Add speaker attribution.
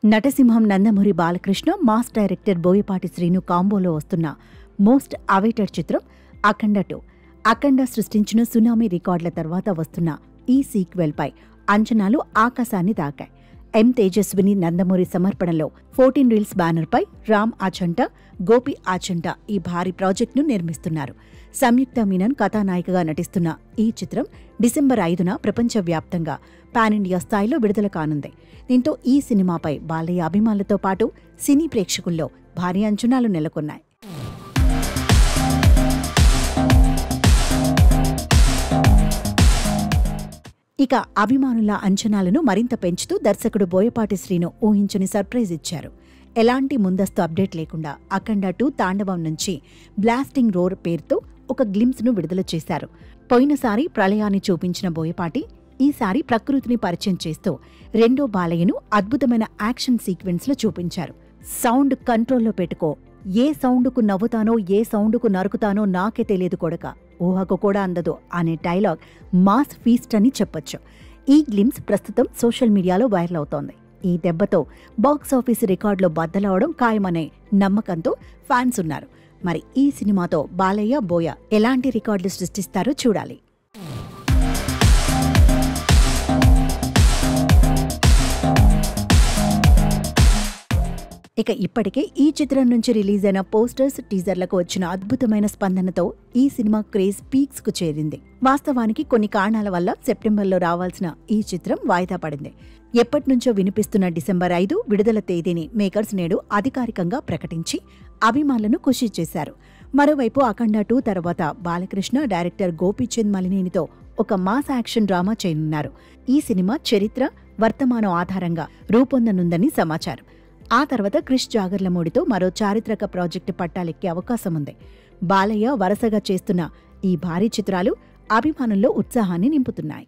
Speaker 1: నటసింహం Nandamuri Balakrishna, mass director Boyapati Srinu కాంబోలో వస్తున్న most awaited చిత్రం అఖండ 2. అఖండ సృష్టించిన సునామీ రికార్డుల తర్వాత వస్తున్న ఈ సీక్వెల్పై అంచనాలు ఆకాశాన్ని తాకాయి. ఎం తేజస్విని నందమూరి సమర్పణలో 14 రీల్స్ బ్యానర్పై రామ్ ఆచంట, గోపి ఆచంట ఈ భారీ ప్రాజెక్టును నిర్మిస్తున్నారు. సంయుక్త మీనన్ కథానాయికగా నటిస్తున్న ఈ చిత్రం డిసెంబర్ 5న ప్రపంచవ్యాప్తంగా పాన్ ఇండియా స్థాయిలో విడుదల కానుంది. దీంతో ఈ సినిమాపై బాలయ్య అభిమానులతో పాటు సినీ ప్రేక్షకుల్లో భారీ అంచనాలు నెలకొన్నాయి. ఇక అభిమానుల అంచనాలను మరింత పెంచుతూ దర్శకుడు బోయపాటి శ్రీను ఊహించని సర్ప్రైజ్ ఇచ్చారు. ఎలాంటి ముందస్తు అప్డేట్ లేకుండా అఖండ 2 తాండవం నుంచి బ్లాస్టింగ్ రోర్ పేరుతో ఒక గ్లిమ్స్ను విడుదల చేశారు. పోయినసారి ప్రళయాన్ని చూపించిన బోయపాటి ఈసారి ప్రకృతిని పరిచయం చేస్తూ రెండో బాలయ్యను అద్భుతమైన యాక్షన్ సీక్వెన్స్లో చూపించారు. సౌండ్ కంట్రోల్లో పెట్టుకో, ఏ సౌండుకు నవ్వుతానో ఏ సౌండుకు నరుకుతానో నాకే తెలియదు కొడక, ఊహకు కూడా అందదు అనే డైలాగ్ మాస్ ఫీస్ట్ అని చెప్పొచ్చు. ఈ గ్లిమ్స్ ప్రస్తుతం సోషల్ మీడియాలో వైరల్ అవుతోంది. ఈ దెబ్బతో బాక్సాఫీస్ రికార్డులో బద్దలవడం ఖాయమనే నమ్మకంతో ఫ్యాన్స్ ఉన్నారు. మరి ఈ సినిమాతో బాలయ్య, బోయ ఎలాంటి రికార్డులు సృష్టిస్తారో చూడాలి. ఇక ఇప్పటికే ఈ చిత్రం నుంచి రిలీజ్ అయిన పోస్టర్స్, టీజర్లకు వచ్చిన అద్భుతమైన స్పందనతో ఈ సినిమా క్రేజ్ పీక్స్ కు చేరింది. వాస్తవానికి కొన్ని కారణాల వల్ల సెప్టెంబర్లో రావాల్సిన ఈ చిత్రం వాయిదా పడింది. ఎప్పటినుంచో వినిపిస్తున్న డిసెంబర్ 5 విడుదల తేదీని మేకర్స్ నేడు అధికారికంగా ప్రకటించి అభిమానులను ఖుషి చేశారు. మరోవైపు అఖండ 2 తర్వాత బాలకృష్ణ డైరెక్టర్ గోపీచంద్ మలినేనితో ఒక మాస్ యాక్షన్ డ్రామా చేయనున్నారు. ఈ సినిమా చరిత్ర, వర్తమానం ఆధారంగా రూపొందనుందని సమాచారం. ఆ తర్వాత క్రిష్ జాగర్లమూడితో మరో చారిత్రక ప్రాజెక్టు పట్టాలెక్కే అవకాశం ఉంది. బాలయ్య వరుసగా చేస్తున్న ఈ భారీ చిత్రాలు అభిమానుల్లో ఉత్సాహాన్ని నింపుతున్నాయి.